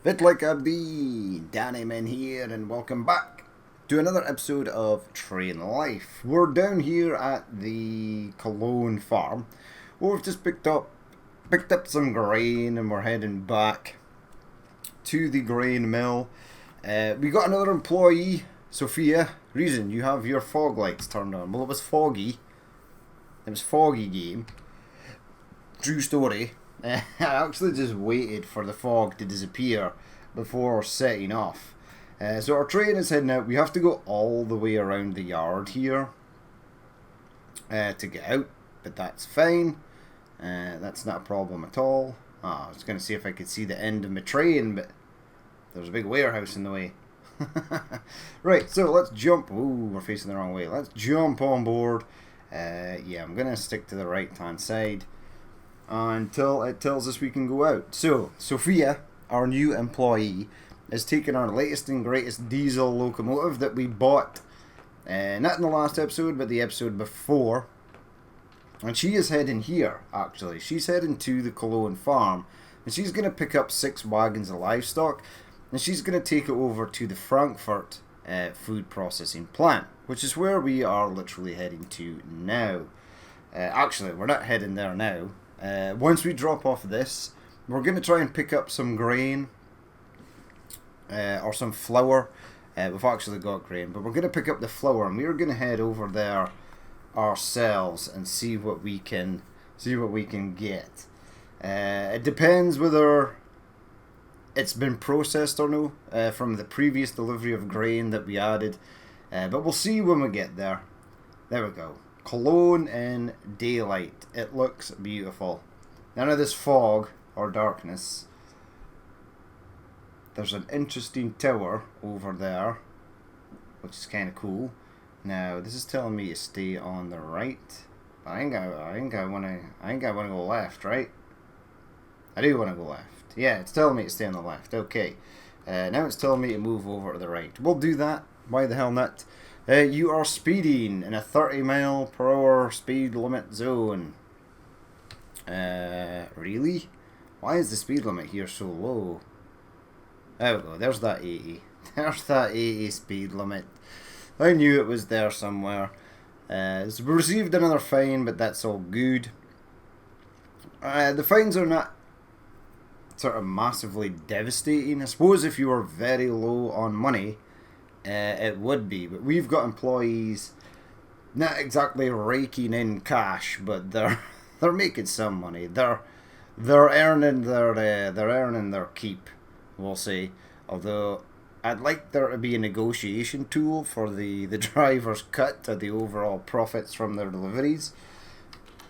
Bit like a bee, Danny Man here, and welcome back to another episode of Train Life. We're down here at the Cologne farm. We've just picked up some grain, and we're heading back to the grain mill. We got another employee, Sophia. Reason you have your fog lights turned on. Well, it was foggy. It was foggy game. True story. I actually just waited for the fog to disappear before setting off. So our train is heading out. We have to go all the way around the yard here to get out, but that's fine. That's not a problem at all. I was going to see if I could see the end of my train, but there's a big warehouse in the way. Right, so let's jump. Ooh, we're facing the wrong way. Let's jump on board. Yeah, I'm going to stick to the right-hand side until it tells us we can go out. So, Sophia, our new employee, is taking our latest and greatest diesel locomotive that we bought, not in the last episode, but the episode before. And she is heading here, actually. She's heading to the Cologne farm, and she's going to pick up 6 wagons of livestock, and she's going to take it over to the Frankfurt food processing plant, which is where we are literally heading to now. Actually, we're not heading there now. Once we drop off this, we're going to try and pick up some grain or some flour. We've actually got grain, but we're going to pick up the flour, and we're going to head over there ourselves and see what we can get. It depends whether it's been processed or no from the previous delivery of grain that we added, but we'll see when we get there. There we go. Cologne in daylight. It looks beautiful. None of this fog or darkness. There's an interesting tower over there, which is kind of cool. Now this is telling me to stay on the right. I think I want to go left, right? I do want to go left. Yeah, it's telling me to stay on the left. Okay. Now it's telling me to move over to the right. We'll do that. Why the hell not? You are speeding in a 30 mph speed limit zone. Really? Why is the speed limit here so low? There we go. There's that 80. There's that 80 speed limit. I knew it was there somewhere. So we received another fine, but that's all good. The fines are not sort of massively devastating. I suppose if you were very low on money, it would be, but we've got employees not exactly raking in cash, but they're making some money. They're earning their keep, we'll say. Although I'd like there to be a negotiation tool for the driver's cut to the overall profits from their deliveries,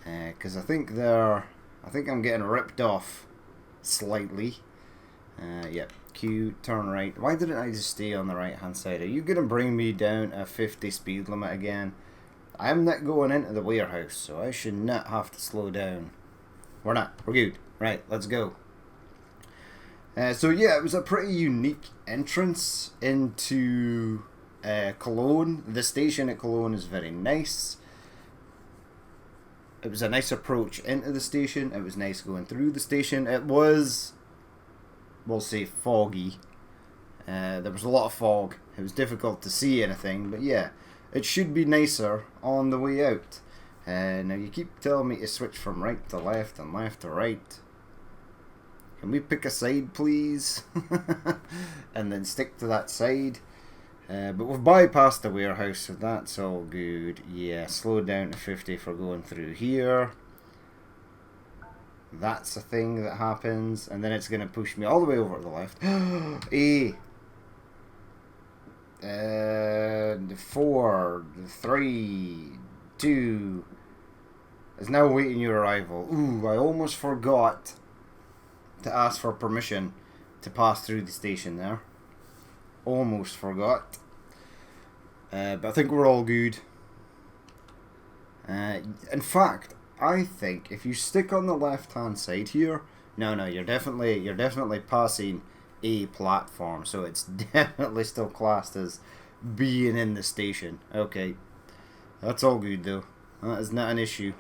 because I think I'm getting ripped off slightly. Yep. Q, turn right. Why didn't I just stay on the right hand side? Are you going to bring me down a 50 speed limit again? I am not going into the warehouse, so I should not have to slow down. We're not. We're good. Right, let's go. So yeah, it was a pretty unique entrance into Cologne. The station at Cologne is very nice. It was a nice approach into the station. It was nice going through the station. It was, we'll say, foggy. There was a lot of fog. It was difficult to see anything, but yeah, it should be nicer on the way out. Now you keep telling me to switch from right to left and left to right. Can we pick a side, please? And then stick to that side. But we've bypassed the warehouse, so that's all good. Yeah, slow down to 50 for going through here. That's a thing that happens, and then it's going to push me all the way over to the left. A 4, 3, 2 is now waiting your arrival. Ooh, I almost forgot to ask for permission to pass through the station there. Almost forgot. But I think we're all good. In fact, I think if you stick on the left hand side here, no, you're definitely passing a platform, so it's definitely still classed as being in the station. Okay, that's all good though. That is not an issue.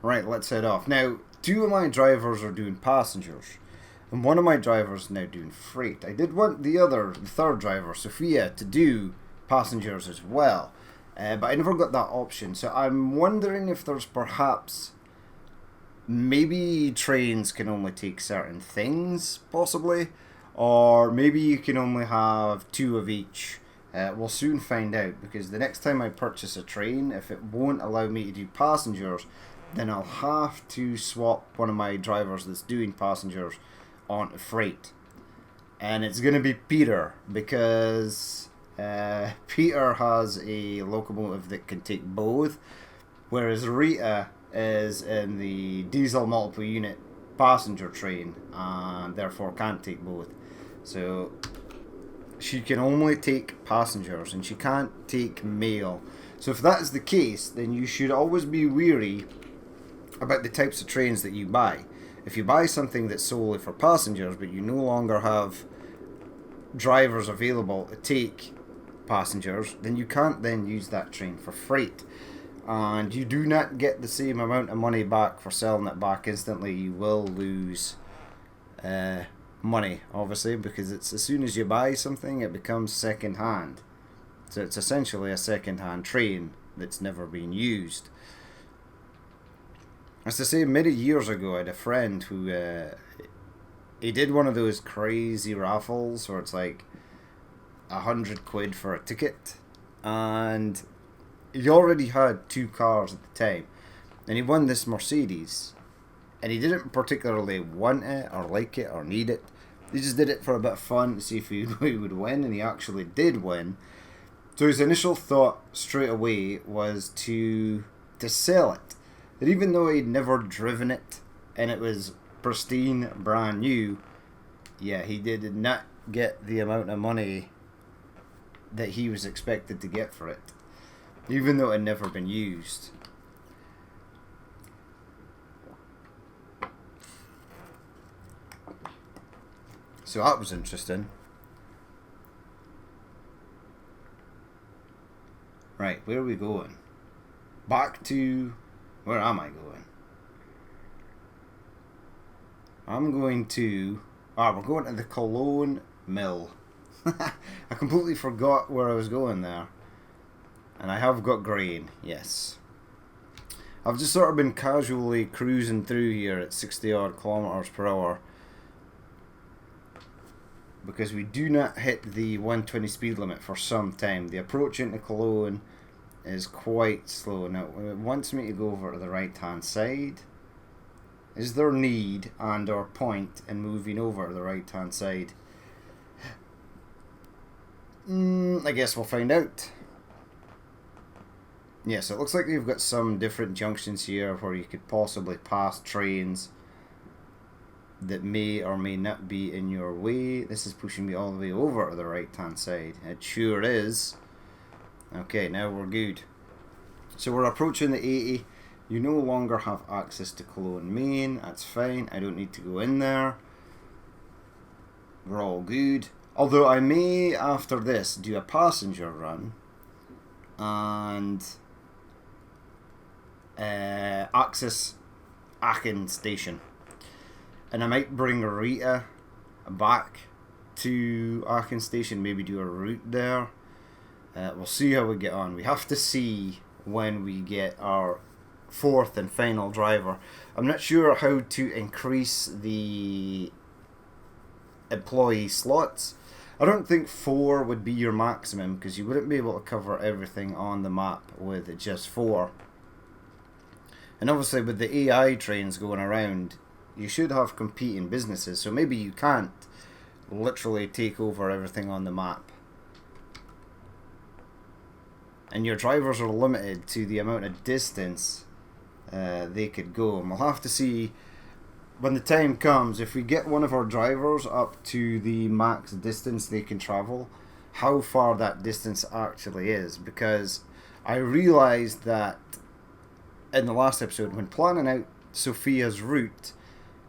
Right, let's head off now. 2 of my drivers are doing passengers. And one of my drivers is now doing freight. I did want the third driver, Sophia, to do passengers as well. But I never got that option. So I'm wondering if there's perhaps... maybe trains can only take certain things, possibly. Or maybe you can only have 2 of each. We'll soon find out, because the next time I purchase a train, if it won't allow me to do passengers, then I'll have to swap one of my drivers that's doing passengers onto freight. And it's going to be Peter, because Peter has a locomotive that can take both, whereas Rita is in the diesel multiple unit passenger train and therefore can't take both. So she can only take passengers and she can't take mail. So if that is the case, then you should always be wary about the types of trains that you buy. If you buy something that's solely for passengers but you no longer have drivers available to take passengers, then you can't then use that train for freight. And you do not get the same amount of money back for selling it back instantly. You will lose money, obviously, because it's as soon as you buy something, it becomes second hand. So it's essentially a second hand train that's never been used. As to say, many years ago, I had a friend who he did one of those crazy raffles where it's like £100 for a ticket, and he already had 2 cars at the time, and he won this Mercedes, and he didn't particularly want it or like it or need it. He just did it for a bit of fun to see if he would win, and he actually did win. So his initial thought straight away was to sell it. That even though he'd never driven it and it was pristine, brand new, yeah, he did not get the amount of money that he was expected to get for it, even though it had never been used. So that was interesting. Right, where are we going? Back to... where am I going? I'm going to... we're going to the Cologne Mill. I completely forgot where I was going there. And I have got grain, yes. I've just sort of been casually cruising through here at 60 odd kilometers per hour, because we do not hit the 120 speed limit for some time. The approach into Cologne is quite slow. Now it wants me to go over to the right hand side. Is there need and or point in moving over to the right hand side? I guess we'll find out. Yeah, so it looks like you've got some different junctions here where you could possibly pass trains that may or may not be in your way. This is pushing me all the way over to the right hand side. It sure is. Okay, now we're good. So we're approaching the 80. You no longer have access to Cologne Main. That's fine. I don't need to go in there. We're all good. Although I may, after this, do a passenger run and access Aachen station. And I might bring Rita back to Aachen station, maybe do a route there. We'll see how we get on. We have to see when we get our 4th and final driver. I'm not sure how to increase the employee slots. I don't think 4 would be your maximum, because you wouldn't be able to cover everything on the map with just 4. And obviously with the AI trains going around, you should have competing businesses, so maybe you can't literally take over everything on the map. And your drivers are limited to the amount of distance they could go. And we'll have to see when the time comes, if we get one of our drivers up to the max distance they can travel, how far that distance actually is. Because I realised that in the last episode, when planning out Sophia's route,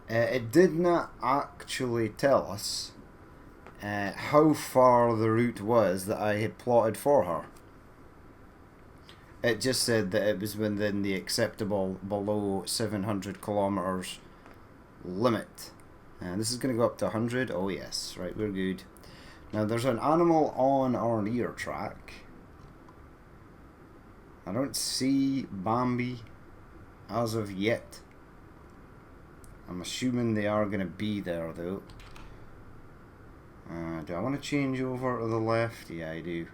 it did not actually tell us how far the route was that I had plotted for her. It just said that it was within the acceptable below 700 kilometers limit. And this is going to go up to 100. Oh yes, right, we're good. Now there's an animal on our near track. I don't see Bambi as of yet. I'm assuming they are going to be there though. Do I want to change over to the left? Yeah, I do.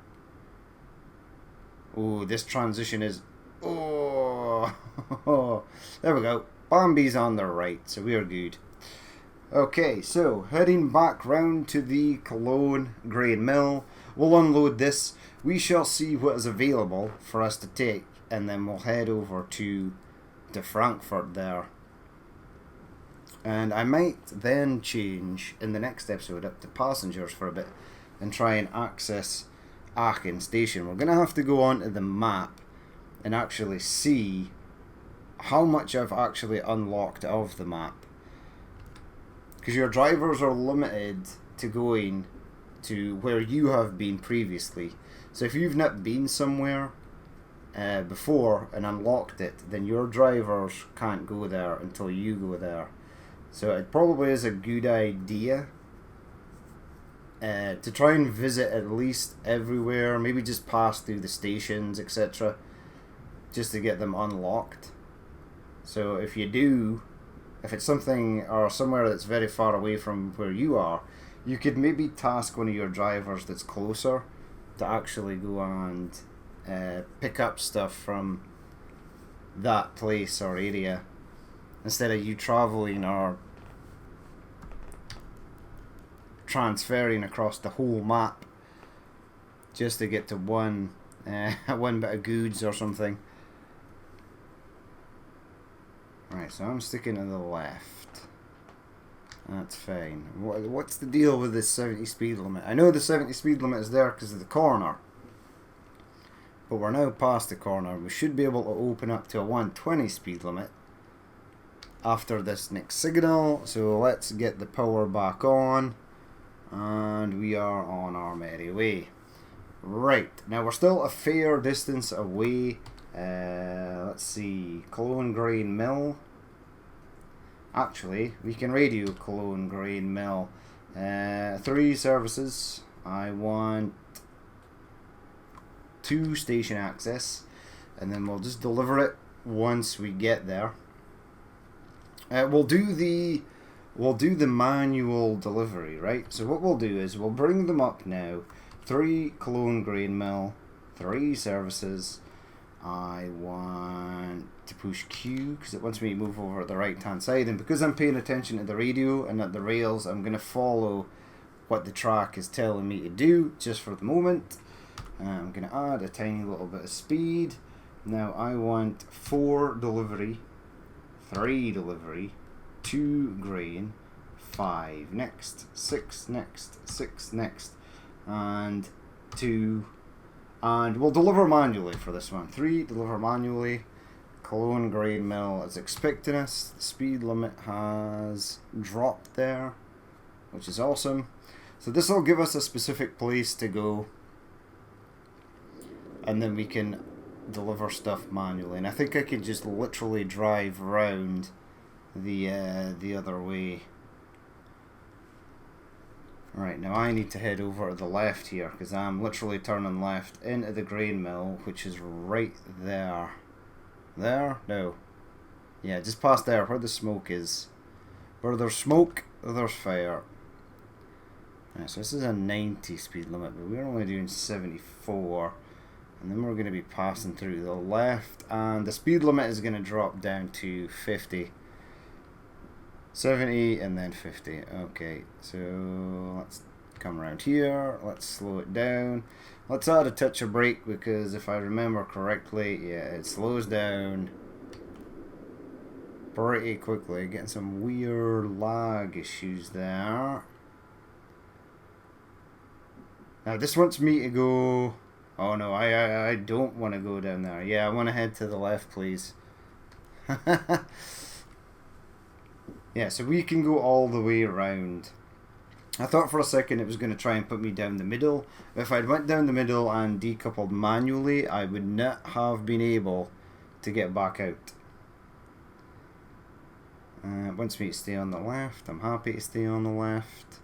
Oh, this transition is... Oh! There we go. Bambi's on the right, so we are good. Okay, so heading back round to the Cologne grain mill. We'll unload this. We shall see what is available for us to take, and then we'll head over to Frankfurt there. And I might then change in the next episode up to passengers for a bit and try and access Aachen station. We're going to have to go onto the map and actually see how much I've actually unlocked of the map. Because your drivers are limited to going to where you have been previously. So if you've not been somewhere before and unlocked it, then your drivers can't go there until you go there. So it probably is a good idea to try and visit at least everywhere, maybe just pass through the stations, etc., just to get them unlocked. So if you do, if it's something or somewhere that's very far away from where you are, you could maybe task one of your drivers that's closer to actually go and pick up stuff from that place or area, instead of you travelling or transferring across the whole map just to get to one bit of goods or something. Right, so I'm sticking to the left. That's fine. What's the deal with this 70 speed limit? I know the 70 speed limit is there because of the corner, but we're now past the corner. We should be able to open up to a 120 speed limit after this next signal. So let's get the power back on, and we are on our merry way. Right, now we're still a fair distance away. Let's see, Cologne grain mill. Actually, we can radio Cologne grain mill. 3 services. I want 2 station access, and then we'll just deliver it once we get there. We'll do the manual delivery, right? So what we'll do is we'll bring them up now. 3 Cologne grain mill, 3 services. I want to push Q because it wants me to move over at the right hand side, and because I'm paying attention to the radio and at the rails, I'm going to follow what the track is telling me to do just for the moment. I'm going to add a tiny little bit of speed. Now I want 4 delivery, 3 delivery, 2 grain, 5 next, 6 next, 6 next, and 2. And we'll deliver manually for this one. 3, deliver manually. Cologne grain mill is expecting us. The speed limit has dropped there, which is awesome. So this will give us a specific place to go, and then we can deliver stuff manually. And I think I could just literally drive around the other way. Right, now I need to head over to the left here because I'm literally turning left into the grain mill, which is right there. There? No. Yeah, just past there, where the smoke is. Where there's smoke, there's fire. Right, so this is a 90 speed limit, but we're only doing 74. And then we're going to be passing through the left, and the speed limit is going to drop down to 50. 70 and then 50. Okay, so let's come around here. Let's slow it down. Let's add a touch of brake because if I remember correctly, yeah, it slows down pretty quickly. Getting some weird lag issues there. Now this wants me to go... Oh no, I don't want to go down there. Yeah, I want to head to the left, please. Yeah, so we can go all the way around. I thought for a second it was going to try and put me down the middle. If I'd went down the middle and decoupled manually, I would not have been able to get back out. It wants me to stay on the left. I'm happy to stay on the left.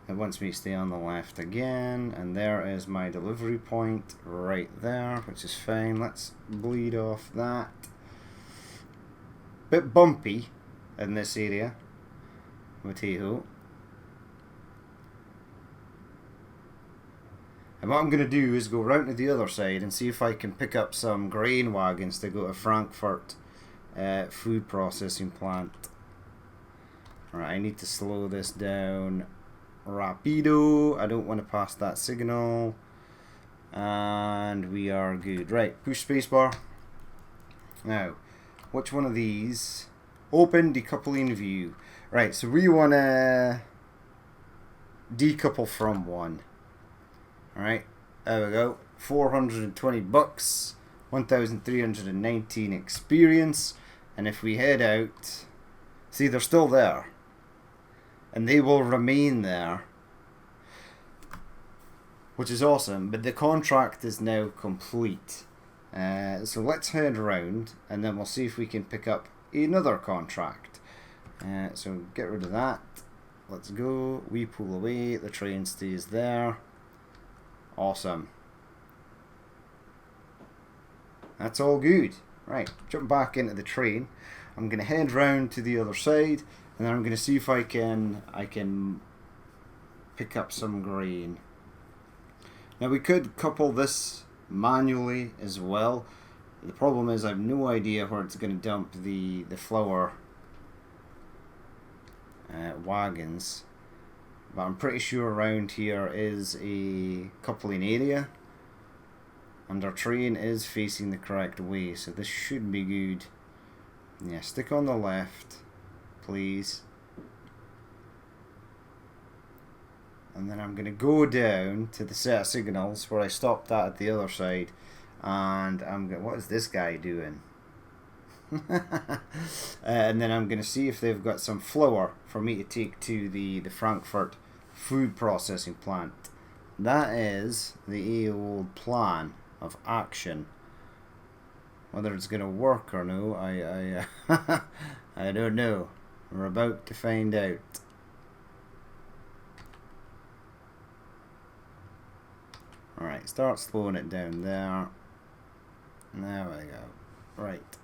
It wants me to stay on the left again, and there is my delivery point right there, which is fine. Let's bleed off that. Bit bumpy in this area with hey-ho. And what I'm going to do is go round to the other side and see if I can pick up some grain wagons to go to Frankfurt food processing plant. Alright, I need to slow this down rapido. I don't want to pass that signal. And we are good. Right, push spacebar. Now, which one of these? Open decoupling view. Right, so we want to decouple from one. Alright, there we go. 420 bucks, 1,319 experience, and if we head out, see, they're still there, and they will remain there, which is awesome. But the contract is now complete, so let's head around, and then we'll see if we can pick up another contract. So get rid of that. Let's go. We pull away. The train stays there. Awesome. That's all good. Right, jump back into the train. I'm going to head round to the other side, and then I'm going to see if I can pick up some grain. Now we could couple this manually as well. The problem is I have no idea where it's going to dump the flour wagons. But I'm pretty sure around here is a coupling area, and our train is facing the correct way, so this should be good. Yeah, stick on the left, please. And then I'm going to go down to the set of signals where I stopped at the other side, and I'm going. What is this guy doing? And then I'm going to see if they've got some flour for me to take to the Frankfurt food processing plant. That is the old plan of action. Whether it's going to work or no, I I don't know. We're about to find out. Alright, start slowing it down there. There we go. Right.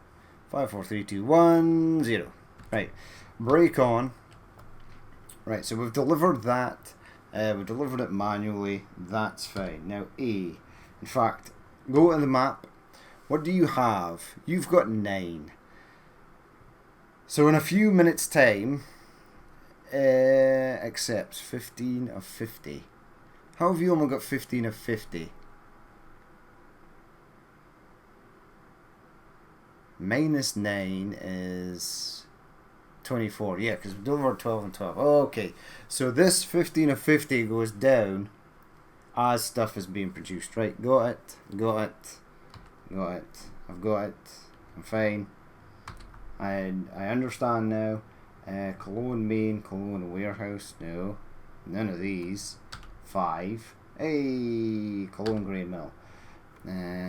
5, 4, 3, 2, 1, 0. Right. Brake on. Right, so we've delivered that. We've delivered it manually. That's fine. Now A. In fact, go to the map. What do you have? You've got 9. So in a few minutes' time, accepts 15 of 50. How have you only got 15 of 50? Minus 9 is 24. Yeah, because we delivered 12 and 12. Oh, okay, so this 15 of 50 goes down as stuff is being produced. Right, got it, got it, got it. I've got it. I'm fine. I understand now. Cologne main, Cologne warehouse. No, none of these. 5. Hey, Cologne grain mill.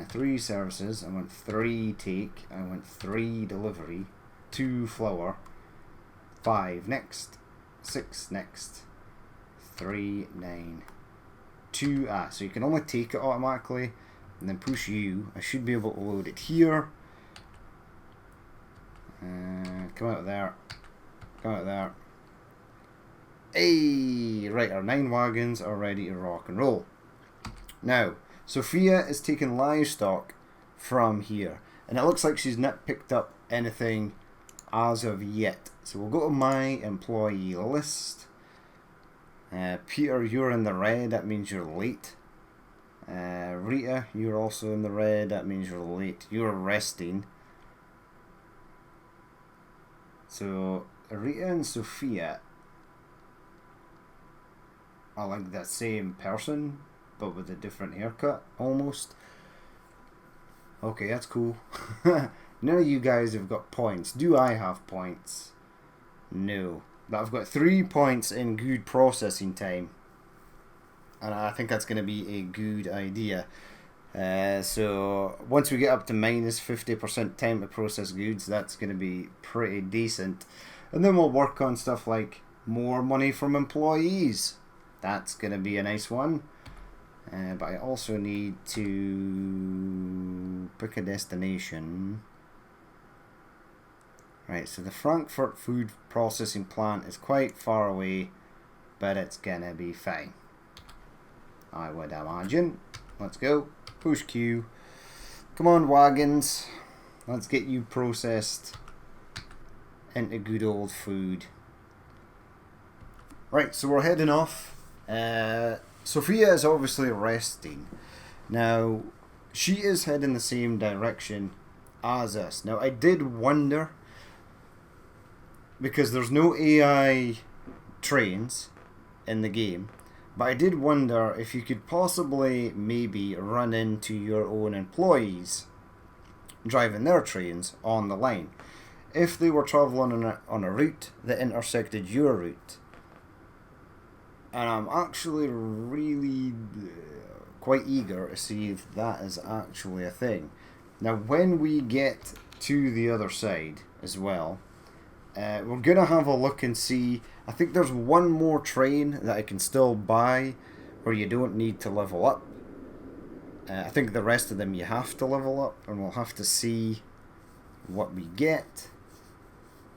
3 services. I want 3 take. I want 3 delivery. 2 flour. 5 next. 6 next. 3 9. 2 so you can only take it automatically, and then push U. I should be able to load it here. Come out of there. Come out of there. Hey, right, our 9 wagons are ready to rock and roll. Now, Sophia is taking livestock from here, and it looks like she's not picked up anything as of yet. So we'll go to my employee list. Peter, you're in the red, that means you're late. Rita, you're also in the red, that means you're late. You're resting. So Rita and Sophia are like the same person, but with a different haircut, almost. Okay, that's cool. None of you guys have got points. Do I have points? No. But I've got 3 points in good processing time. And I think that's going to be a good idea. So once we get up to minus 50% time to process goods, that's going to be pretty decent. And then we'll work on stuff like more money from employees. That's going to be a nice one. But I also need to pick a destination. Right, so the Frankfurt food processing plant is quite far away, but it's going to be fine, I would imagine. Let's go. Push Q. Come on, wagons. Let's get you processed into good old food. Right, so we're heading off. Sophia is obviously resting. Now, she is heading the same direction as us. Now, I did wonder, because there's no AI trains in the game, but I did wonder if you could possibly maybe run into your own employees driving their trains on the line. If they were travelling on a route that intersected your route. And I'm actually really quite eager to see if that is actually a thing. Now, when we get to the other side as well, we're going to have a look and see. I think there's one more train that I can still buy where you don't need to level up. I think the rest of them you have to level up, and we'll have to see what we get.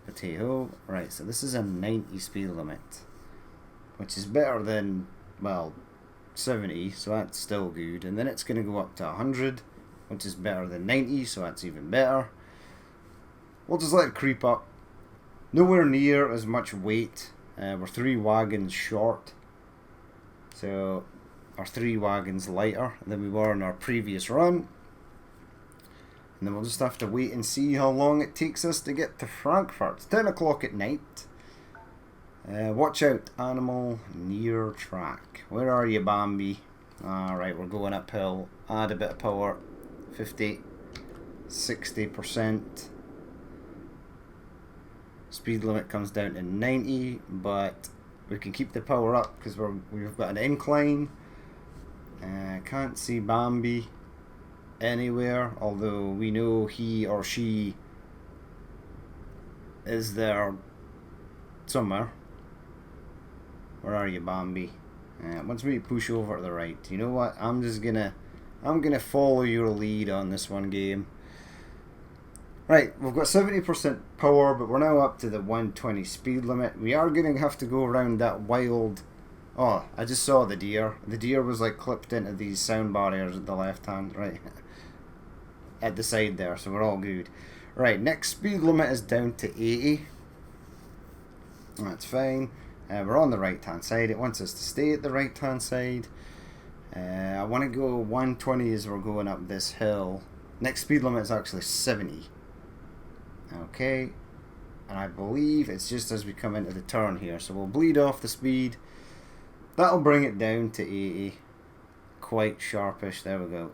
Potato. Right, so this is a 90 speed limit, which is better than, well, 70, so that's still good. And then it's going to go up to 100, which is better than 90, so that's even better. We'll just let it creep up. Nowhere near as much weight. We're 3 wagons short, so our 3 wagons lighter than we were in our previous run. And then we'll just have to wait and see how long it takes us to get to Frankfurt. It's 10 o'clock at night. Watch out, animal near track. Where are you, Bambi? Alright, we're going uphill. Add a bit of power. 50, 60%. Speed limit comes down to 90, but we can keep the power up because we've got an incline. Can't see Bambi anywhere, although we know he or she is there somewhere. Where are you, Bambi? Once we push over to the right, you know what? I'm gonna follow your lead on this one, game. Right, we've got 70% power, but we're now up to the 120 speed limit. We are going to have to go around that wild... Oh, I just saw the deer. The deer was like clipped into these sound barriers at the left hand, right? At the side there, so we're all good. Right, next speed limit is down to 80. That's fine. We're on the right hand side. It wants us to stay at the right hand side. I want to go 120 as we're going up this hill. Next speed limit is actually 70. Okay, and I believe it's just as we come into the turn here, so we'll bleed off the speed. That'll bring it down to 80. Quite sharpish. There we go.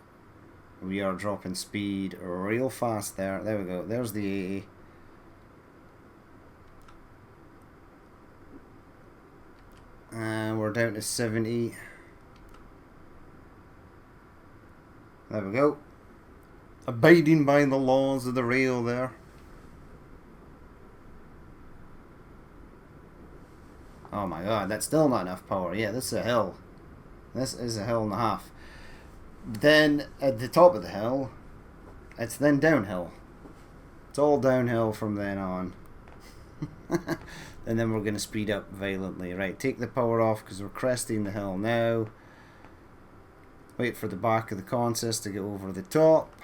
We are dropping speed real fast there. There we go. There's the 80. And we're down to 70. There we go. Abiding by the laws of the rail there. Oh my god, that's still not enough power. Yeah, this is a hill. This is a hill and a half. Then, at the top of the hill, it's then downhill. It's all downhill from then on. And then we're going to speed up violently. Right, take the power off because we're cresting the hill now. Wait for the back of the consist to get over the top.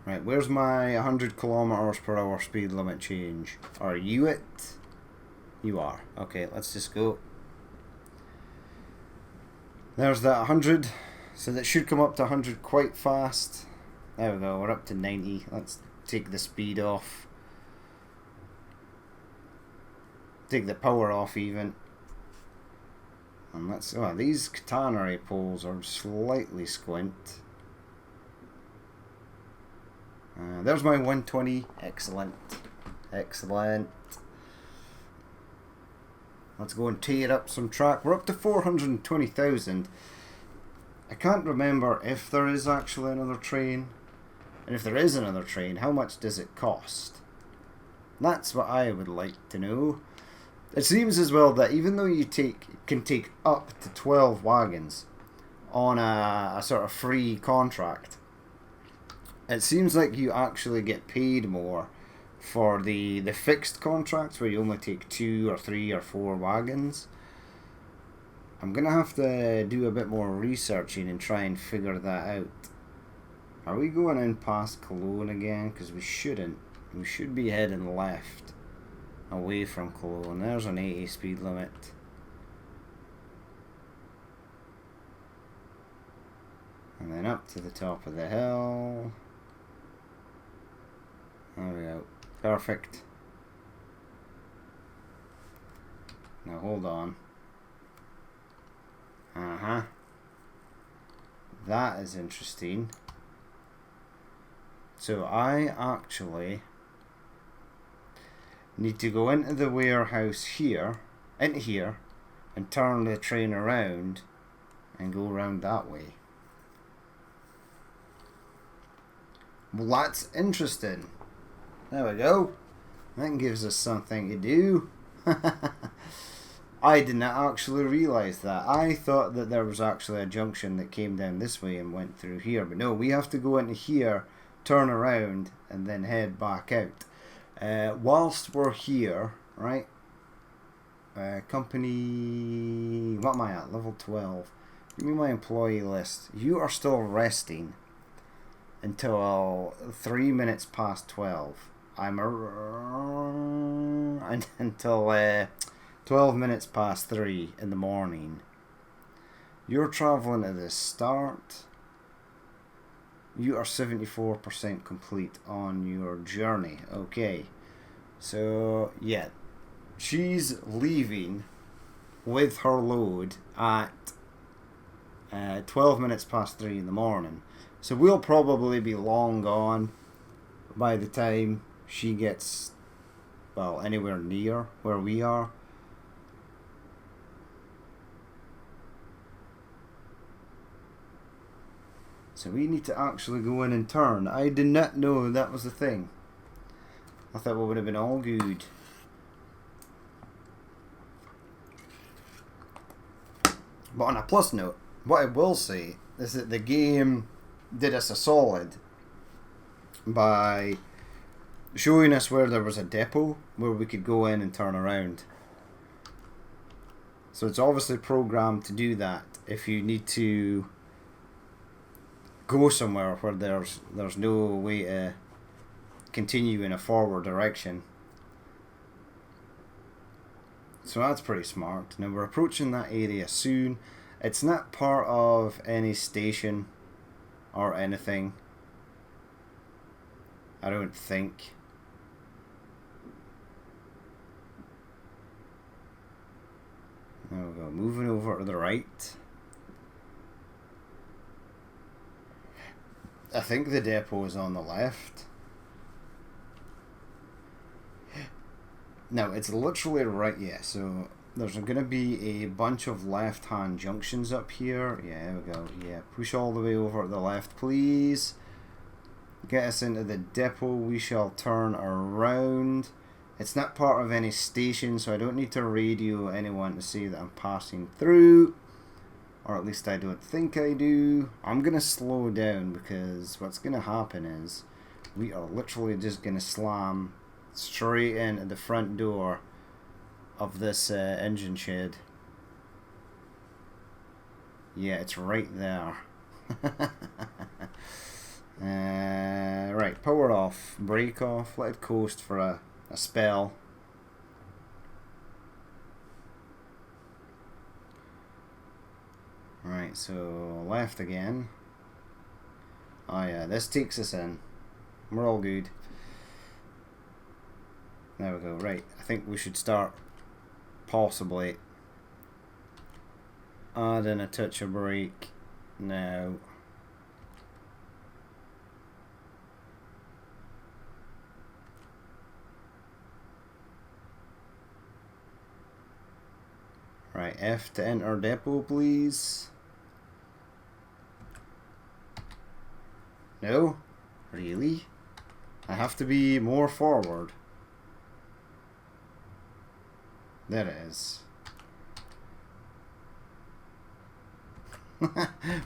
Right, where's my 100 kilometers per hour speed limit change? Are you it? You are. Okay, let's just go. There's that 100. So that should come up to 100 quite fast. There we go, we're up to 90. Let's take the speed off. Take the power off even. And let's... Oh, these catenary poles are slightly squint. There's my 120. Excellent. Excellent. Let's go and tear up some track. We're up to 420,000. I can't remember if there is actually another train. And if there is another train, how much does it cost? That's what I would like to know. It seems as well that even though you can take up to 12 wagons on a sort of free contract, it seems like you actually get paid more for the fixed contracts where you only take 2 or 3 or 4 wagons. I'm going to have to do a bit more researching and try and figure that out. Are we going in past Cologne again? Because we shouldn't. We should be heading left away from Cologne. There's an 80 speed limit. And then up to the top of the hill. There we go. Perfect. Now hold on. That is interesting. So I actually need to go into the warehouse here, and turn the train around and go around that way. Well, that's interesting. There we go. That gives us something to do. I didn't actually realise that. I thought that there was actually a junction that came down this way and went through here. But no, we have to go into here, turn around, and then head back out. Whilst we're here, right? Company... What am I at? Level 12. Give me my employee list. You are still resting until 3 minutes past 12. Until 12 minutes past 3 in the morning. You're travelling at the start. You are 74% complete on your journey. Okay. So, yeah. She's leaving with her load at 12 minutes past 3 in the morning. So we'll probably be long gone by the time she gets, well, anywhere near where we are. So we need to actually go in and turn. I did not know that was the thing. I thought we would have been all good. But on a plus note, what I will say is that the game did us a solid by showing us where there was a depot where we could go in and turn around. So it's obviously programmed to do that if you need to go somewhere where there's no way to continue in a forward direction. So that's pretty smart. Now we're approaching that area soon. It's not part of any station or anything, I don't think. There we go, moving over to the right. I think the depot is on the left. No, it's literally right, yeah, so there's going to be a bunch of left-hand junctions up here. Yeah, there we go, yeah. Push all the way over to the left, please. Get us into the depot. We shall turn around. It's not part of any station, so I don't need to radio anyone to say that I'm passing through. Or at least I don't think I do. I'm going to slow down because what's going to happen is we are literally just going to slam straight into the front door of this engine shed. Yeah, it's right there. Right, power off, brake off, let it coast for a spell. Right, so left again. Oh yeah, this takes us in. We're all good. There we go, right. I think we should start possibly adding a touch of brake now. Right, F to enter depot, please. No? Really? I have to be more forward. There it is.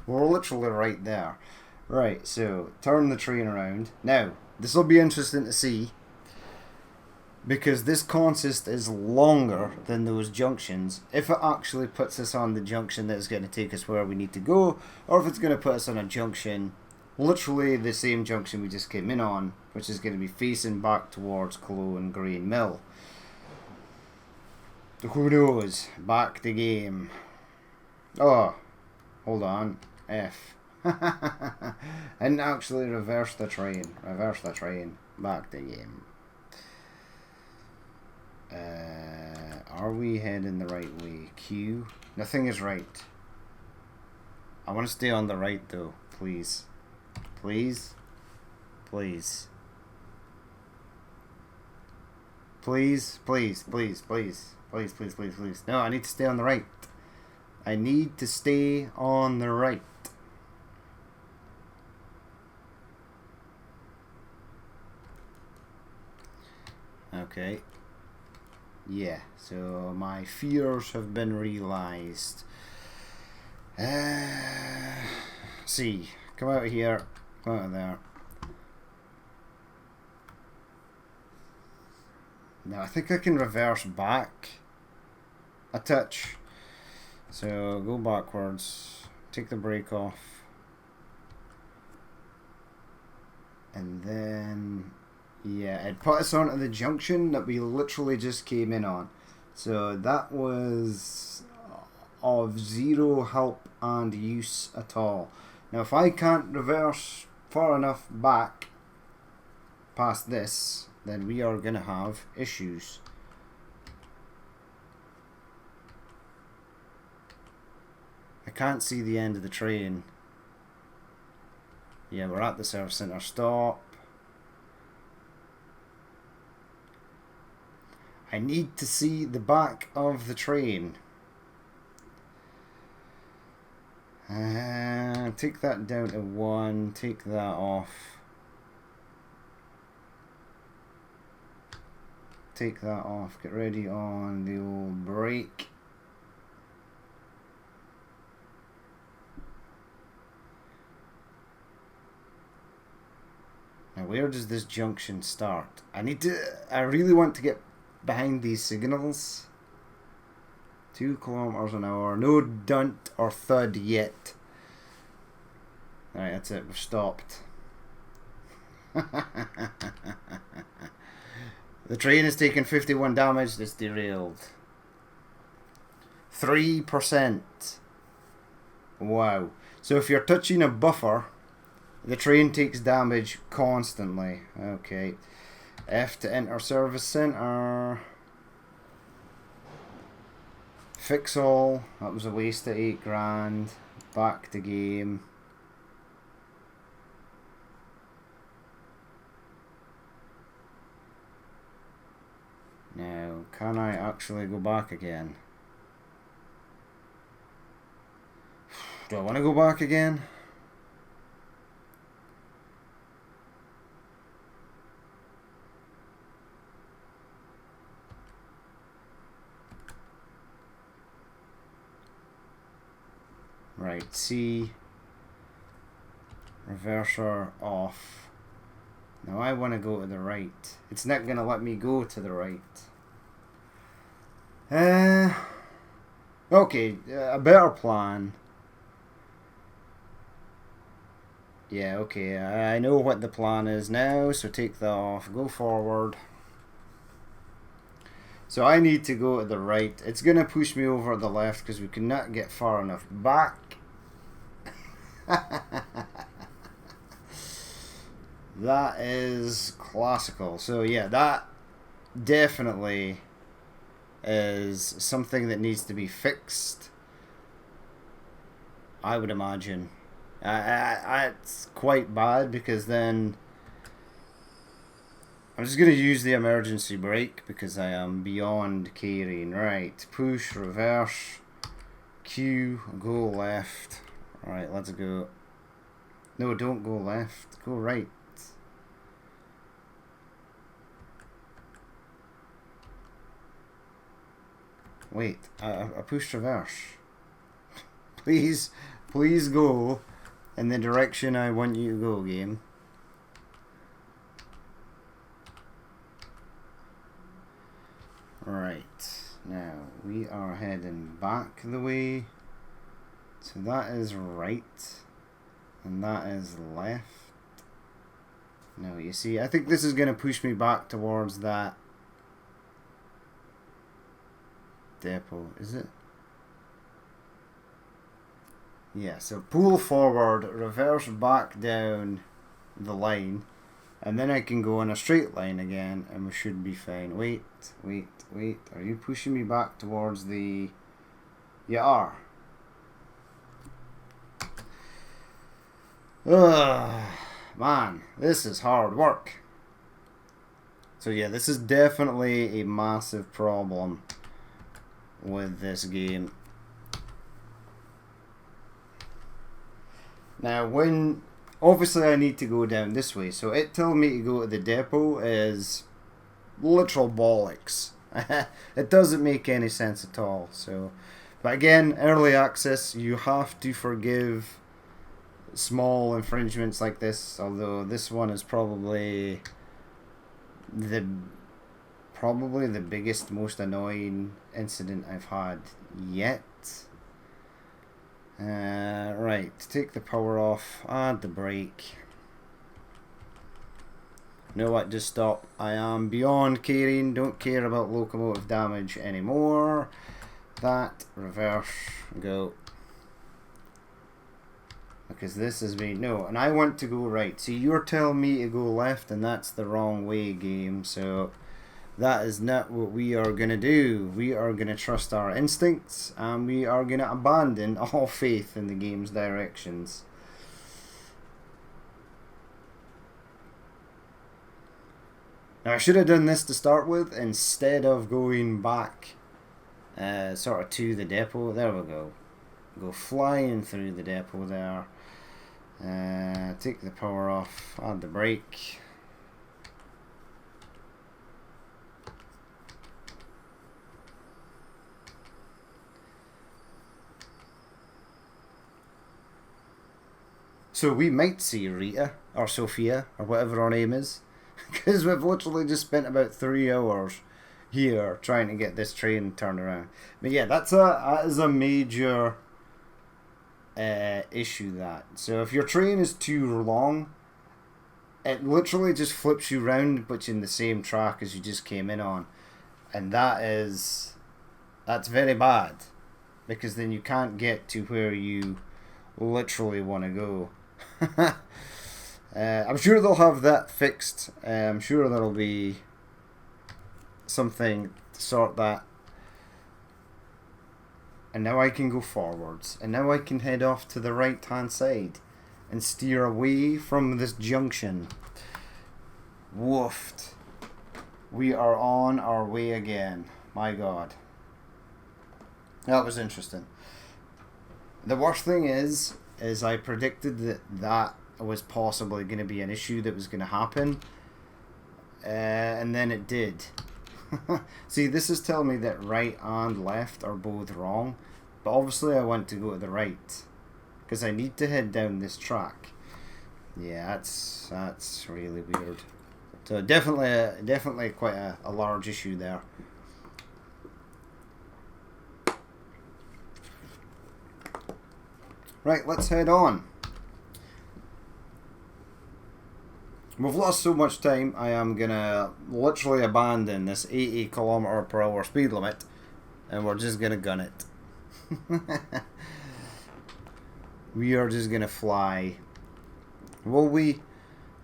We're literally right there. Right, so turn the train around. Now, this will be interesting to see, because this consist is longer than those junctions. If it actually puts us on the junction that is going to take us where we need to go, or if it's going to put us on a junction, literally the same junction we just came in on, which is going to be facing back towards Cologne Grain Mill. Who knows? Back the game. Oh, hold on. F. And actually reverse the train. Reverse the train. Back the game. Are we heading the right way? Q? Nothing is right. I want to stay on the right though. Please. Please. Please. Please. Please. Please. Please. Please. Please. Please. Please. No, I need to stay on the right. I need to stay on the right. Okay. Yeah, so my fears have been realised. See, come out of here, come out of there. Now I think I can reverse back a touch. So go backwards, take the brake off, and then yeah, it put us onto the junction that we literally just came in on. So that was of zero help and use at all. Now if I can't reverse far enough back past this, then we are going to have issues. I can't see the end of the train. Yeah, we're at the service centre stop. I need to see the back of the train. Take that down to 1, take that off. Take that off, get ready on the old brake. Now where does this junction start? I really want to get behind these signals. 2 kilometers an hour. No dunt or thud yet. Alright, that's it. We've stopped. The train has taken 51 damage. It's derailed. 3%. Wow. So if you're touching a buffer, the train takes damage constantly. Okay. F to enter service centre. Fix all. That was a waste of 8 grand. Back to game. Now, can I actually go back again? Do I want to go back again? Right, C, reverser off. Now I want to go to the right. It's not going to let me go to the right. Okay, a better plan. Yeah, okay, I know what the plan is now, so take that off, go forward. So I need to go to the right. It's going to push me over to the left because we cannot get far enough back. That is classical. So yeah, that definitely is something that needs to be fixed, I would imagine. It's quite bad because then I'm just going to use the emergency brake because I am beyond caring. Right, push, reverse. Q, go left. Alright, let's go. No, don't go left. Go right. Wait, I pushed reverse. Please go in the direction I want you to go, game. Right, now we are heading back the way. So that is right, and that is left. Now you see, I think this is going to push me back towards that depot, is it? Yeah, so pull forward, reverse back down the line, and then I can go in a straight line again, and we should be fine. Wait, are you pushing me back towards the... You are. Ugh, man, this is hard work. So yeah, this is definitely a massive problem with this game. Now, when obviously I need to go down this way, so it telling me to go to the depot is literal bollocks. It doesn't make any sense at all. So, but again, early access, you have to forgive small infringements like this. Although this one is probably the biggest, most annoying incident I've had yet. Right, take the power off, add the brake. You know what, just stop. I am beyond caring, don't care about locomotive damage anymore. That, reverse, go. Because this is me, no, and I want to go right. See, you're telling me to go left, and that's the wrong way, game, so... That is not what we are going to do. We are going to trust our instincts, and we are going to abandon all faith in the game's directions. Now, I should have done this to start with instead of going back sort of to the depot. There we go. Go flying through the depot there. Take the power off, add the brake. So we might see Rita, or Sophia, or whatever her name is. Because we've literally just spent about 3 hours here trying to get this train turned around. But yeah, that is a major issue, that. So if your train is too long, it literally just flips you round, but in the same track as you just came in on. And that's very bad. Because then you can't get to where you literally want to go. I'm sure they'll have that fixed. I'm sure there'll be something to sort that. And now I can go forwards. And now I can head off to the right hand side and steer away from this junction. Woofed. We are on our way again. My God. That was interesting. The worst thing is I predicted that was possibly going to be an issue that was going to happen, and then it did. See, this is telling me that right and left are both wrong, but obviously I want to go to the right because I need to head down this track. Yeah, that's really weird. So definitely quite a large issue there. Right, let's head on. We've lost so much time, I am going to literally abandon this 80 km/h speed limit, and we're just going to gun it. We are just going to fly. Will we?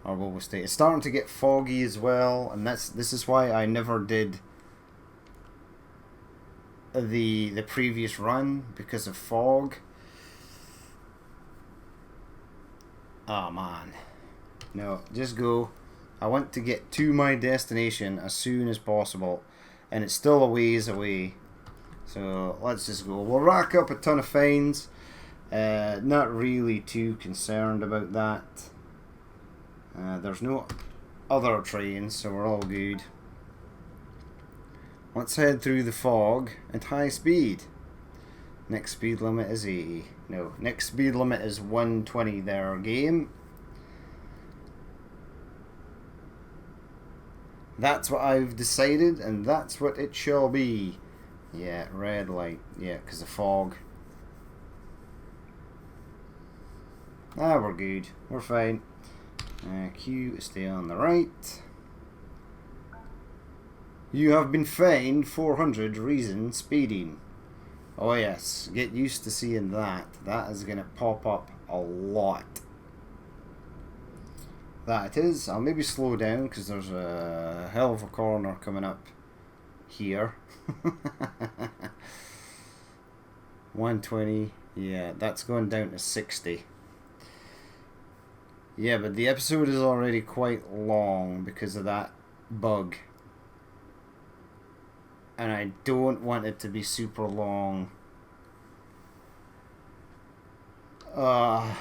Or will we stay? It's starting to get foggy as well, and this is why I never did the previous run, because of fog. Oh man. No, just go. I want to get to my destination as soon as possible. And it's still a ways away. So let's just go. We'll rack up a ton of fines. Not really too concerned about that. There's no other trains, so we're all good. Let's head through the fog at high speed. Next speed limit is 80. No, next speed limit is 120 there, game. That's what I've decided, and that's what it shall be. Yeah, red light. Yeah, because of fog. Ah, we're good. We're fine. Q, stay on the right. You have been fined 400 reason speeding. Oh yes, get used to seeing that. That is going to pop up a lot. That it is. I'll maybe slow down because there's a hell of a corner coming up here. 120. Yeah, that's going down to 60. Yeah, but the episode is already quite long because of that bug. And I don't want it to be super long. Yeah,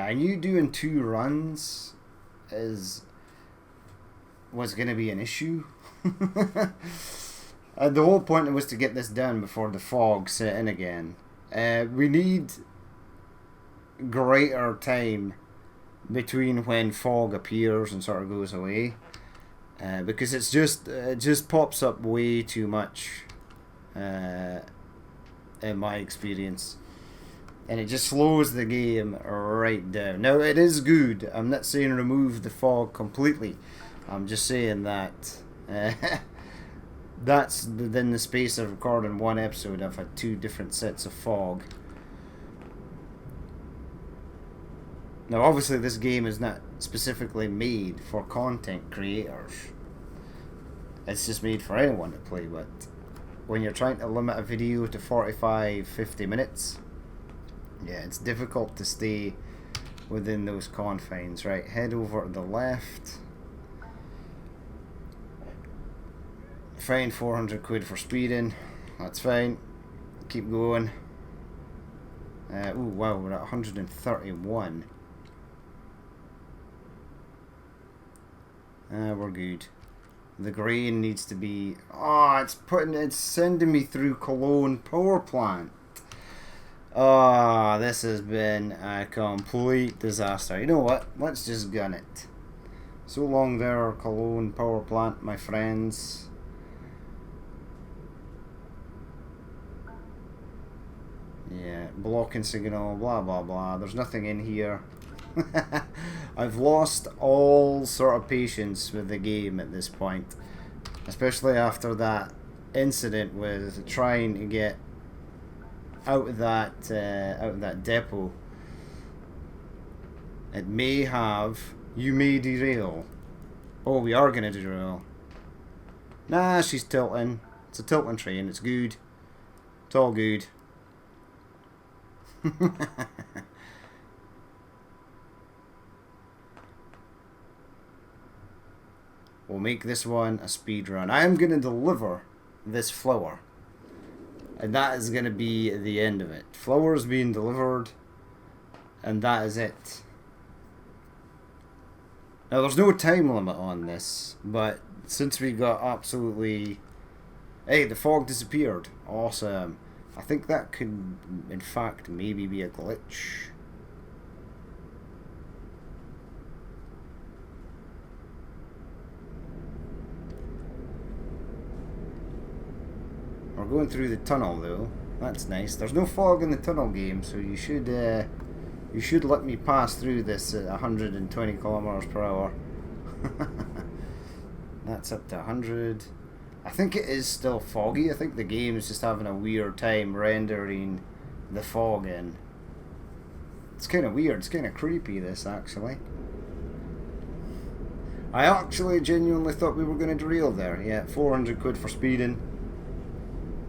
I knew doing 2 runs was going to be an issue. The whole point was to get this done before the fog set in again. We need greater time between when fog appears and sort of goes away, because it just pops up way too much, in my experience, and it just slows the game right down. Now it is good. I'm not saying remove the fog completely. I'm just saying that that's within the space of recording one episode. I've had 2 different sets of fog. Now, obviously, this game is not specifically made for content creators. It's just made for anyone to play with. When you're trying to limit a video to 45-50 minutes, yeah, it's difficult to stay within those confines. Right, head over to the left. Fine, 400 quid for speeding. That's fine. Keep going. Ooh, wow, we're at 131. We're good. The grain needs to be... Oh, it's sending me through Cologne power plant. Oh, this has been a complete disaster. You know what? Let's just gun it. So long there, Cologne power plant, my friends. Yeah, blocking signal, blah blah blah. There's nothing in here. I've lost all sort of patience with the game at this point, especially after that incident with trying to get out of that depot. It may have. You may derail. Oh, we are gonna derail. Nah, she's tilting. It's a tilting train. It's good. It's all good. We'll make this one a speed run. I am going to deliver this flower, and that is going to be the end of it. Flower is being delivered, and that is it. Now, there's no time limit on this, but since we got absolutely... Hey, the fog disappeared. Awesome. I think that could, in fact, maybe be a glitch. We're going through the tunnel though. That's nice. There's no fog in the tunnel game, so you should let me pass through this at 120 kilometers per hour. That's up to 100. I think it is still foggy. I think the game is just having a weird time rendering the fog in. It's kind of weird. It's kind of creepy, this, actually. I actually genuinely thought we were going to derail there. Yeah, 400 quid for speeding.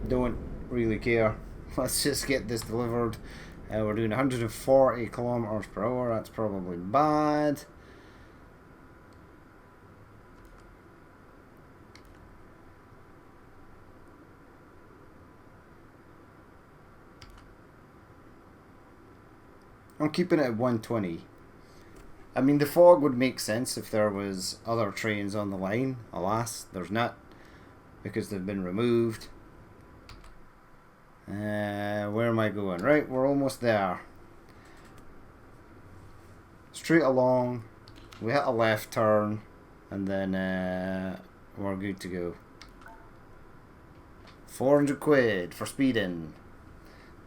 Don't really care. Let's just get this delivered. We're doing 140 kilometers per hour. That's probably bad. I'm keeping it at 120. I mean, the fog would make sense if there was other trains on the line. Alas, there's not, because they've been removed. Where am I going? Right, we're almost there. Straight along. We hit a left turn, and then we're good to go. 400 quid for speeding.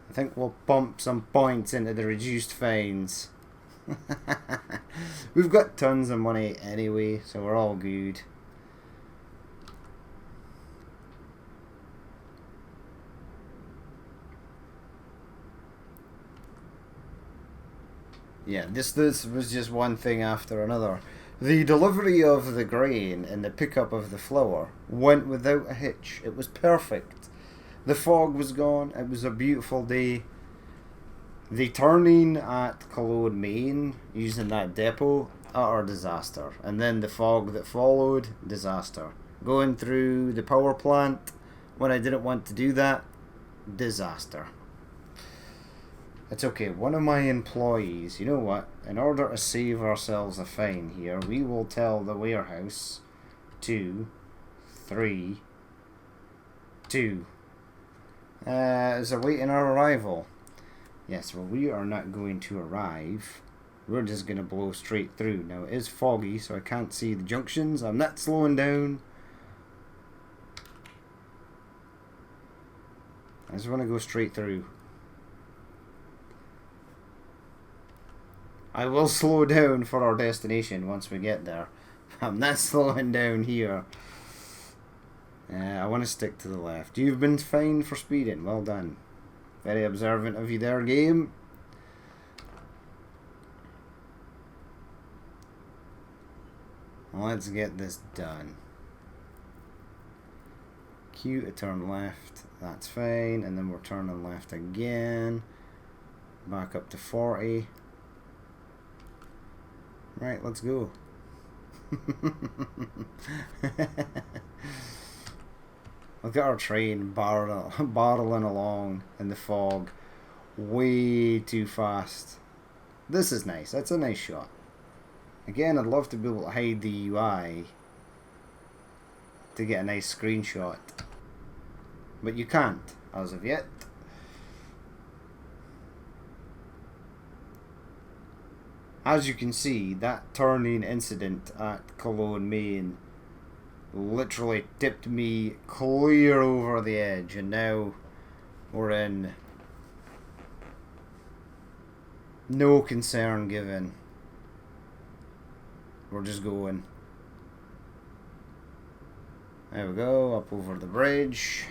I think we'll pump some points into the reduced fines. We've got tons of money anyway, so we're all good. Yeah, this was just one thing after another. The delivery of the grain and the pickup of the flour went without a hitch. It was perfect. The fog was gone. It was a beautiful day. The turning at Cologne, Maine, using that depot, utter disaster. And then the fog that followed, disaster. Going through the power plant when I didn't want to do that, disaster. It's okay, one of my employees, you know what, in order to save ourselves a fine here, we will tell the warehouse 2, 3, 2. Is awaiting our arrival. Yes, well, we are not going to arrive. We're just going to blow straight through. Now, it is foggy, so I can't see the junctions. I'm not slowing down. I just want to go straight through. I will slow down for our destination once we get there. I'm not slowing down here. I want to stick to the left. You've been fined for speeding. Well done. Very observant of you there, game. Let's get this done. Q to turn left. That's fine. And then we're turning left again. Back up to 40. Right, let's go. Look at our train barreling along in the fog. Way too fast. This is nice. That's a nice shot. Again, I'd love to be able to hide the UI to get a nice screenshot. But you can't, as of yet. As you can see, that turning incident at Cologne, Maine literally tipped me clear over the edge, and now we're in no concern given. We're just going. There we go, up over the bridge.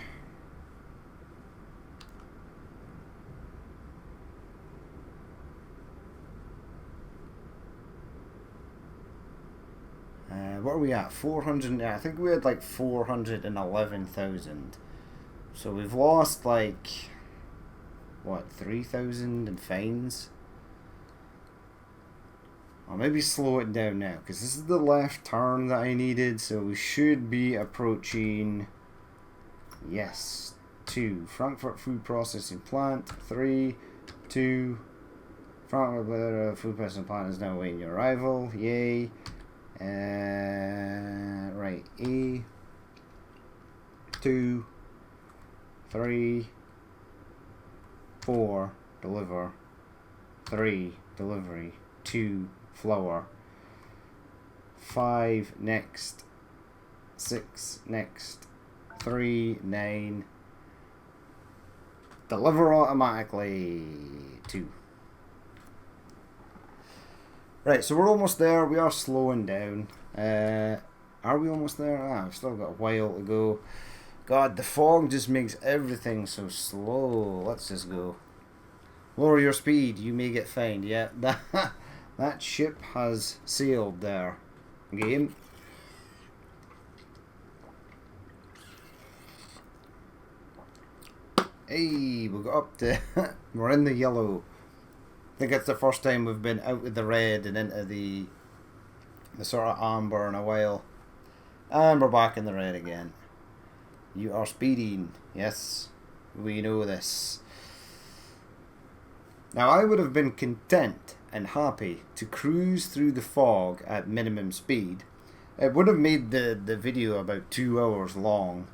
What are we at? 400. I think we had like 411,000. So we've lost like, what, 3,000 in fines? I'll maybe slow it down now, because this is the left turn that I needed. So we should be approaching, yes, 2. Frankfurt Food Processing Plant. 3, 2. Frankfurt Food Processing Plant is now awaiting your arrival. Yay. Right, A, 2, 3, 4, deliver, 3, delivery, 2, flour, 5, next, 6, next, 3, 9, deliver automatically, 2. Right, so we're almost there. We are slowing down. Are we almost there? We've still got a while to go. God, the fog just makes everything so slow. Let's just go. Lower your speed. You may get fined. Yeah, that ship has sailed there. Game. Hey, we got up to... we're in the yellow. I think it's the first time we've been out of the red and into the sort of amber in a while. And we're back in the red again. You are speeding. Yes, we know this. Now I would have been content and happy to cruise through the fog at minimum speed. It would have made the video about 2 hours long,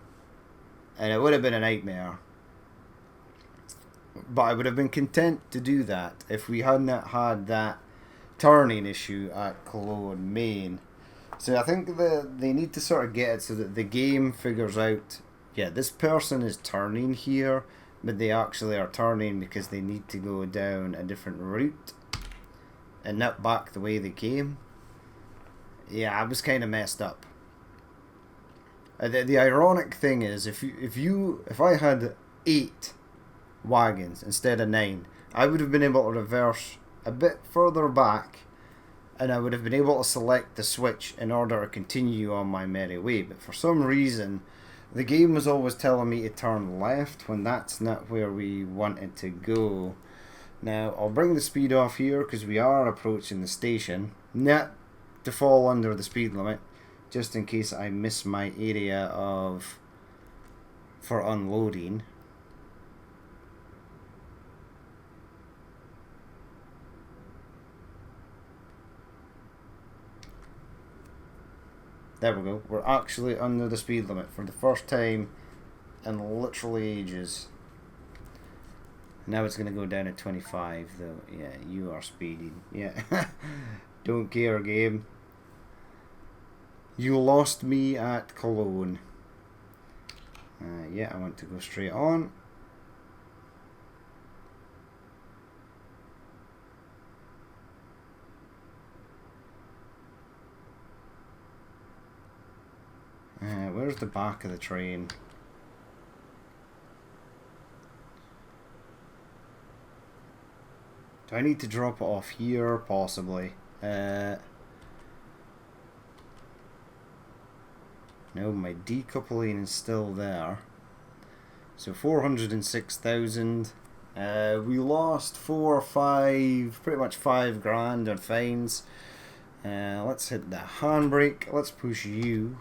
and it would have been a nightmare. But I would have been content to do that if we hadn't had that turning issue at Cologne Main. So I think they need to sort of get it so that the game figures out, yeah, this person is turning here, but they actually are turning because they need to go down a different route and not back the way they came. Yeah, I was kind of messed up. The ironic thing is, if I had 8 wagons instead of 9, I would have been able to reverse a bit further back, and I would have been able to select the switch in order to continue on my merry way. But for some reason, the game was always telling me to turn left when that's not where we wanted to go. Now, I'll bring the speed off here because we are approaching the station. Not to fall under the speed limit, just in case I miss my area for unloading. There we go. We're actually under the speed limit for the first time in literally ages. Now it's going to go down at 25 though. Yeah, you are speeding. Yeah. Don't care, game. You lost me at Cologne. Yeah, I want to go straight on. Where's the back of the train? Do I need to drop it off here? Possibly. No, my decoupling is still there. So 406,000. We lost 4 or 5, pretty much 5 grand on fines. Let's hit the handbrake. Let's push you.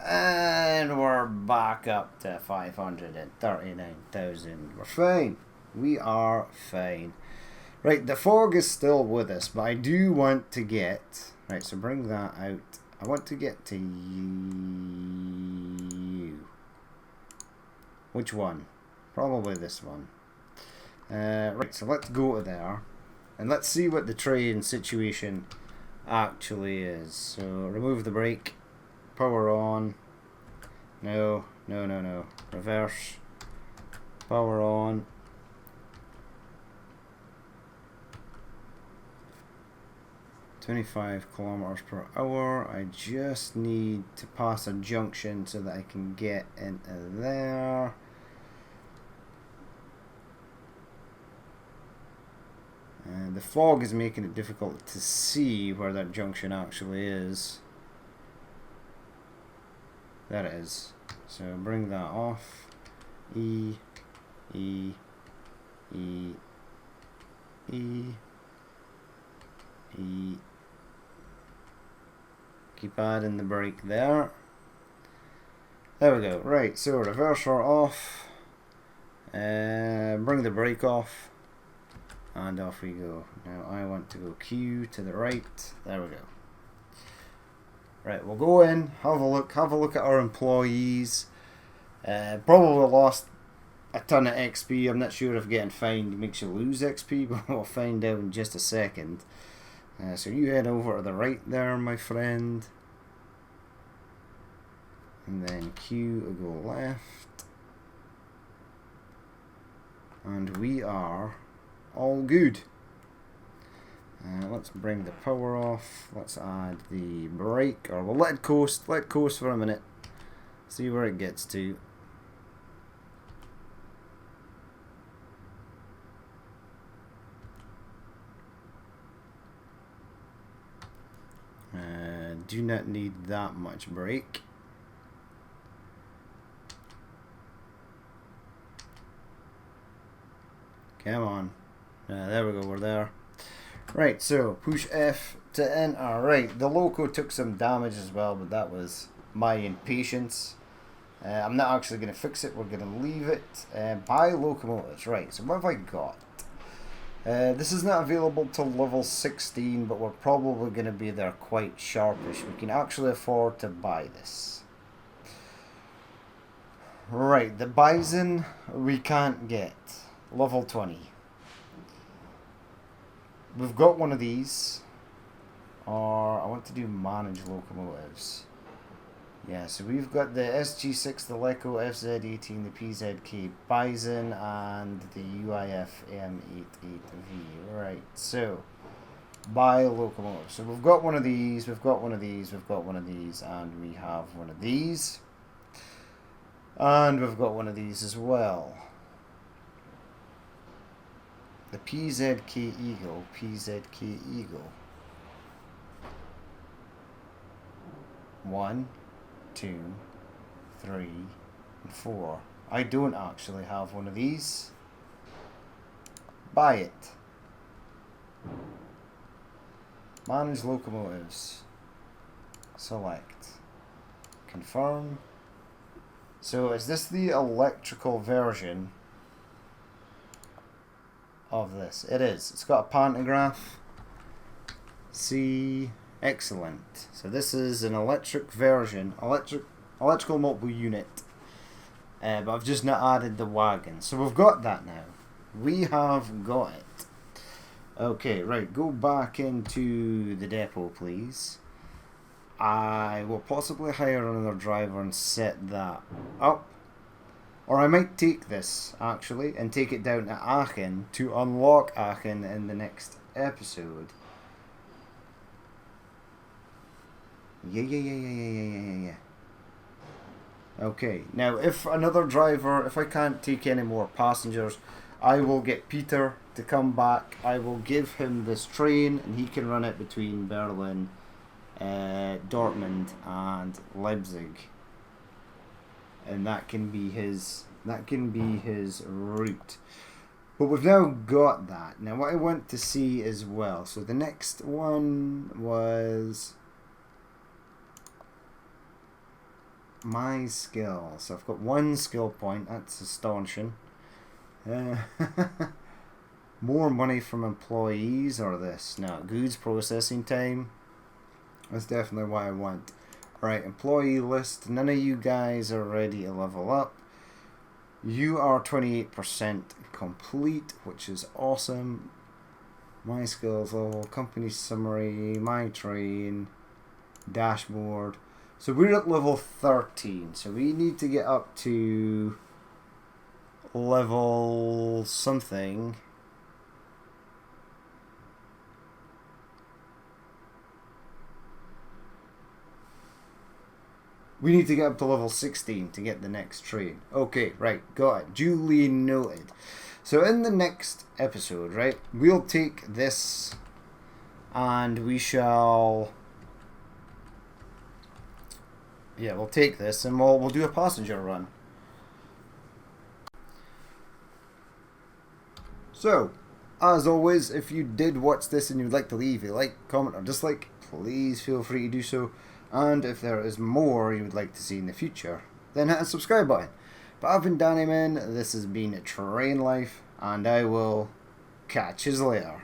And we're back up to 539,000. We're fine. We are fine. Right, the fog is still with us, but I do want to get... Right, so bring that out. I want to get to you. Which one? Probably this one. Right, so let's go to there. And let's see what the train situation actually is. So, remove the brake. Power on. No. Reverse. Power on. .25 kilometers per hour. I just need to pass a junction so that I can get into there. And the fog is making it difficult to see where that junction actually is. There it is. So bring that off. E. Keep adding the brake there. There we go. Right, so reverser off. Bring the brake off. And off we go. Now I want to go Q to the right. There we go. Right, we'll go in, have a look at our employees. Probably lost a ton of XP. I'm not sure if getting fined makes you lose XP, but we'll find out in just a second. So you head over to the right there, my friend. And then Q will go left. And we are all good. Let's bring the power off. Let's add the brake, or we'll let it coast. Let it coast for a minute. See where it gets to. Do not need that much brake. Come on. There we go, we're there. Right, so push F to enter. Right, the loco took some damage as well, but that was my impatience. I'm not actually going to fix it, we're going to leave it. Buy locomotives, right, so what have I got? This is not available till level 16, but we're probably going to be there quite sharpish. We can actually afford to buy this. Right, the Bison we can't get. Level 20. We've got one of these. Or I want to do manage locomotives. Yeah, so we've got the SG6, the Leco FZ18, the PZK Bison, and the UIF AM88V. Right, so buy locomotives. So we've got one of these, we've got one of these, we've got one of these, and we have one of these. And we've got one of these as well. The PZK Eagle, PZK Eagle. 1, 2, 3, and 4. I don't actually have one of these. Buy it. Manage locomotives. Select. Confirm. So is this the electrical version of this? It is. It's got a pantograph. See. Excellent. So this is an electric version, electrical multiple unit, but I've just not added the wagon. So we've got that now. We have got it. Okay, right, go back into the depot, please. I will possibly hire another driver and set that up. Or I might take this, actually, and take it down to Aachen to unlock Aachen in the next episode. Yeah. Okay, now if another driver, if I can't take any more passengers, I will get Peter to come back. I will give him this train and he can run it between Berlin, Dortmund and Leipzig. And that can be his route. But we've now got that. Now what I want to see as well, so the next one was my skill. So I've got 1 skill point. That's astonishing. More money from employees or this? No, goods processing time. That's definitely what I want. Right, employee list. None of you guys are ready to level up. You are 28% complete, which is awesome. My skills level, company summary, my train, dashboard. So we're at level 13, so we need to get up to level something. We need to get up to level 16 to get the next train. Okay, right, got it. Duly noted. So in the next episode, right, we'll take this and we shall... Yeah, we'll take this and we'll do a passenger run. So, as always, if you did watch this and you'd like to leave a like, comment or dislike, please feel free to do so. And if there is more you would like to see in the future, then hit the subscribe button. But I've been Danny Man, this has been Train Life, and I will catch you later.